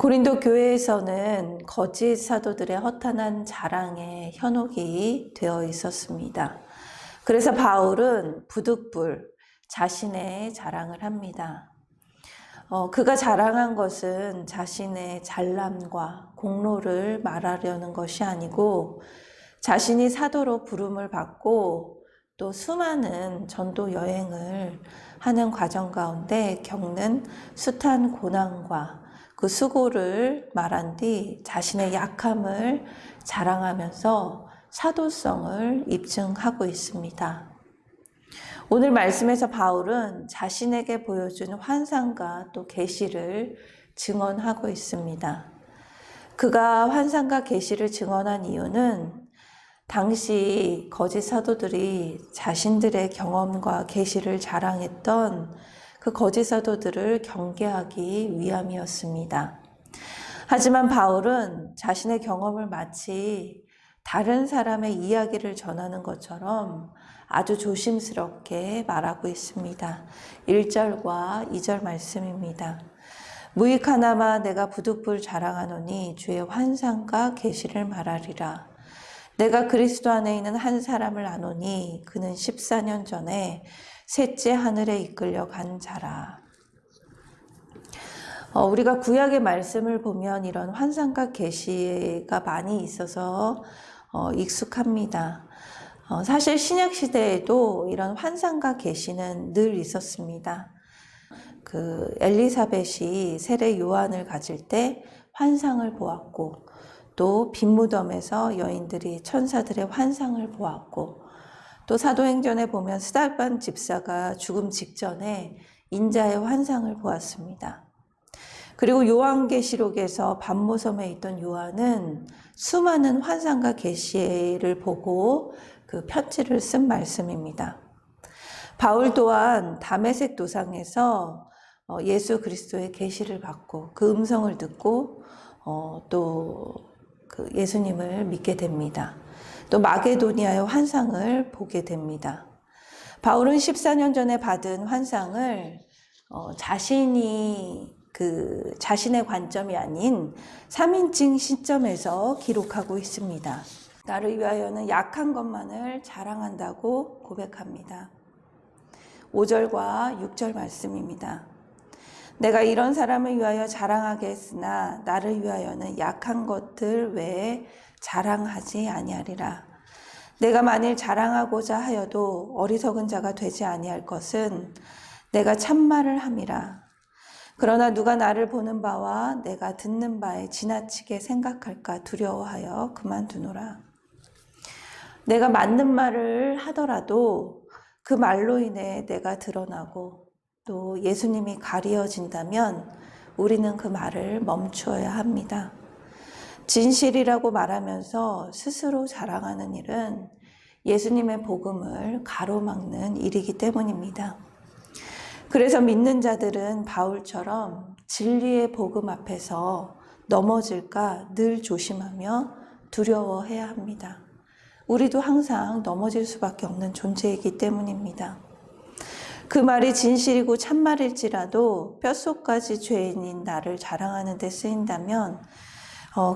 고린도 교회에서는 거짓 사도들의 허탄한 자랑에 현혹이 되어 있었습니다. 그래서 바울은 부득불 자신의 자랑을 합니다. 그가 자랑한 것은 자신의 잘남과 공로를 말하려는 것이 아니고 자신이 사도로 부름을 받고 또 수많은 전도 여행을 하는 과정 가운데 겪는 숱한 고난과 그 수고를 말한 뒤 자신의 약함을 자랑하면서 사도성을 입증하고 있습니다. 오늘 말씀에서 바울은 자신에게 보여준 환상과 또 계시를 증언하고 있습니다. 그가 환상과 계시를 증언한 이유는 당시 거짓 사도들이 자신들의 경험과 계시를 자랑했던 그 거짓 사도들을 경계하기 위함이었습니다. 하지만 바울은 자신의 경험을 마치 다른 사람의 이야기를 전하는 것처럼 아주 조심스럽게 말하고 있습니다. 1절과 2절 말씀입니다. 무익하나마 내가 부득불 자랑하노니 주의 환상과 계시를 말하리라. 내가 그리스도 안에 있는 한 사람을 아노니 그는 14년 전에 셋째 하늘에 이끌려 간 자라. 우리가 구약의 말씀을 보면 이런 환상과 계시가 많이 있어서 익숙합니다. 사실 신약 시대에도 이런 환상과 계시는 늘 있었습니다. 그 엘리사벳이 세례 요한을 가질 때 환상을 보았고 또 빈무덤에서 여인들이 천사들의 환상을 보았고 또 사도행전에 보면 스데반 집사가 죽음 직전에 인자의 환상을 보았습니다. 그리고 요한계시록에서 반모섬에 있던 요한은 수많은 환상과 계시를 보고 그 편지를 쓴 말씀입니다. 바울 또한 다메섹 도상에서 예수 그리스도의 계시를 받고 그 음성을 듣고 또 그 예수님을 믿게 됩니다. 또 마게도니아의 환상을 보게 됩니다. 바울은 14년 전에 받은 환상을 자신의 관점이 아닌 3인칭 시점에서 기록하고 있습니다. 나를 위하여는 약한 것만을 자랑한다고 고백합니다. 5절과 6절 말씀입니다. 내가 이런 사람을 위하여 자랑하게 했으나 나를 위하여는 약한 것들 외에 자랑하지 아니하리라. 내가 만일 자랑하고자 하여도 어리석은 자가 되지 아니할 것은 내가 참말을 함이라. 그러나 누가 나를 보는 바와 내가 듣는 바에 지나치게 생각할까 두려워하여 그만두노라. 내가 맞는 말을 하더라도 그 말로 인해 내가 드러나고 또 예수님이 가리어진다면 우리는 그 말을 멈추어야 합니다. 진실이라고 말하면서 스스로 자랑하는 일은 예수님의 복음을 가로막는 일이기 때문입니다. 그래서 믿는 자들은 바울처럼 진리의 복음 앞에서 넘어질까 늘 조심하며 두려워해야 합니다. 우리도 항상 넘어질 수밖에 없는 존재이기 때문입니다. 그 말이 진실이고 참말일지라도 뼛속까지 죄인인 나를 자랑하는 데 쓰인다면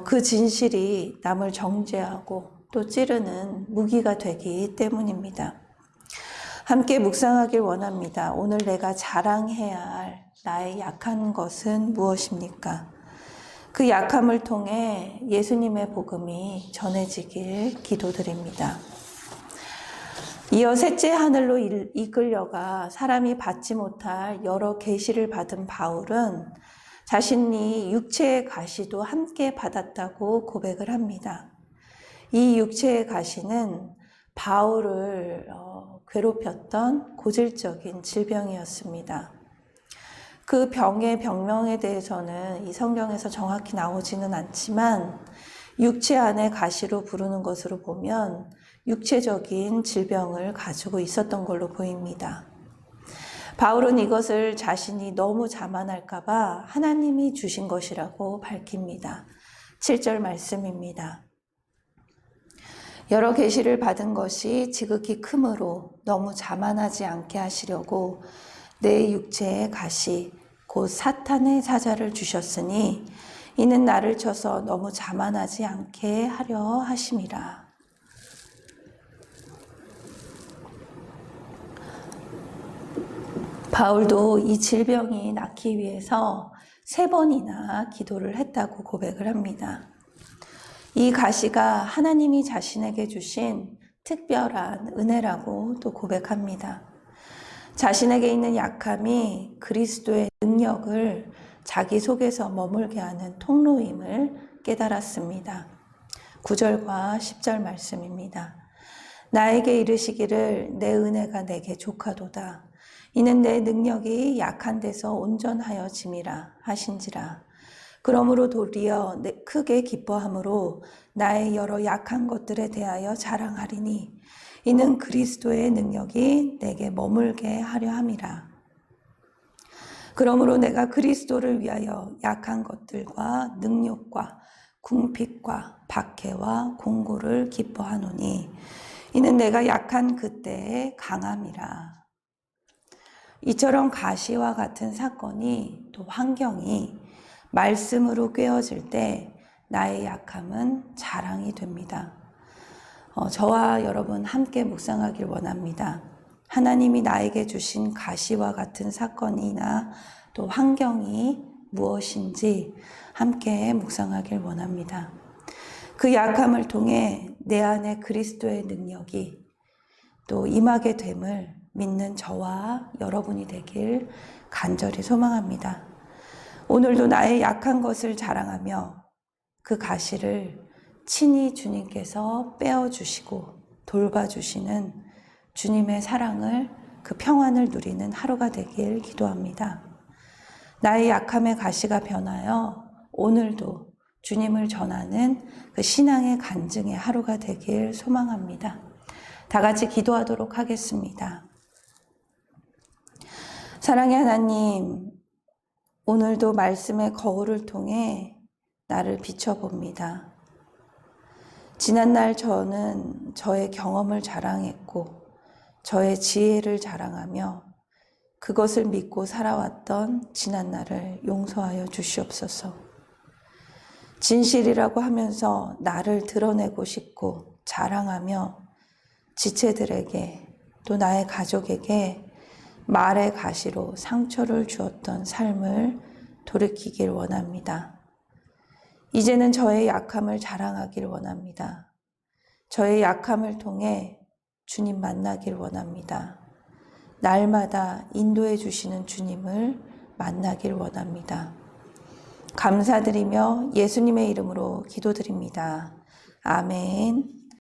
그 진실이 남을 정죄하고 또 찌르는 무기가 되기 때문입니다. 함께 묵상하길 원합니다. 오늘 내가 자랑해야 할 나의 약한 것은 무엇입니까? 그 약함을 통해 예수님의 복음이 전해지길 기도드립니다. 이어 셋째 하늘로 이끌려가 사람이 받지 못할 여러 계시를 받은 바울은 자신이 육체의 가시도 함께 받았다고 고백을 합니다. 이 육체의 가시는 바울을 괴롭혔던 고질적인 질병이었습니다. 그 병의 병명에 대해서는 이 성경에서 정확히 나오지는 않지만 육체 안에 가시로 부르는 것으로 보면 육체적인 질병을 가지고 있었던 걸로 보입니다. 바울은 이것을 자신이 너무 자만할까 봐 하나님이 주신 것이라고 밝힙니다. 7절 말씀입니다. 여러 계시를 받은 것이 지극히 크므로 너무 자만하지 않게 하시려고 내 육체의 가시 곧 사탄의 사자를 주셨으니 이는 나를 쳐서 너무 자만하지 않게 하려 하심이라. 바울도 이 질병이 낫기 위해서 3번이나 기도를 했다고 고백을 합니다. 이 가시가 하나님이 자신에게 주신 특별한 은혜라고 또 고백합니다. 자신에게 있는 약함이 그리스도의 능력을 자기 속에서 머물게 하는 통로임을 깨달았습니다. 9절과 10절 말씀입니다. 나에게 이르시기를 내 은혜가 내게 족하도다. 이는 내 능력이 약한 데서 온전하여짐이라 하신지라. 그러므로 도리어 크게 기뻐함으로 나의 여러 약한 것들에 대하여 자랑하리니 이는 그리스도의 능력이 내게 머물게 하려 함이라. 그러므로 내가 그리스도를 위하여 약한 것들과 능욕과 궁핍과 박해와 공고를 기뻐하노니 이는 내가 약한 그때의 강함이라. 이처럼 가시와 같은 사건이 또 환경이 말씀으로 꿰어질 때 나의 약함은 자랑이 됩니다. 저와 여러분 함께 묵상하길 원합니다. 하나님이 나에게 주신 가시와 같은 사건이나 또 환경이 무엇인지 함께 묵상하길 원합니다. 그 약함을 통해 내 안에 그리스도의 능력이 또 임하게 됨을 믿는 저와 여러분이 되길 간절히 소망합니다. 오늘도 나의 약한 것을 자랑하며 그 가시를 친히 주님께서 빼어주시고 돌봐주시는 주님의 사랑을, 그 평안을 누리는 하루가 되길 기도합니다. 나의 약함의 가시가 변하여 오늘도 주님을 전하는 그 신앙의 간증의 하루가 되길 소망합니다. 다 같이 기도하도록 하겠습니다. 사랑의 하나님, 오늘도 말씀의 거울을 통해 나를 비춰봅니다. 지난날 저는 저의 경험을 자랑했고 저의 지혜를 자랑하며 그것을 믿고 살아왔던 지난날을 용서하여 주시옵소서. 진실이라고 하면서 나를 드러내고 싶고 자랑하며 지체들에게 또 나의 가족에게 말의 가시로 상처를 주었던 삶을 돌이키길 원합니다. 이제는 저의 약함을 자랑하길 원합니다. 저의 약함을 통해 주님 만나길 원합니다. 날마다 인도해 주시는 주님을 만나길 원합니다. 감사드리며 예수님의 이름으로 기도드립니다. 아멘.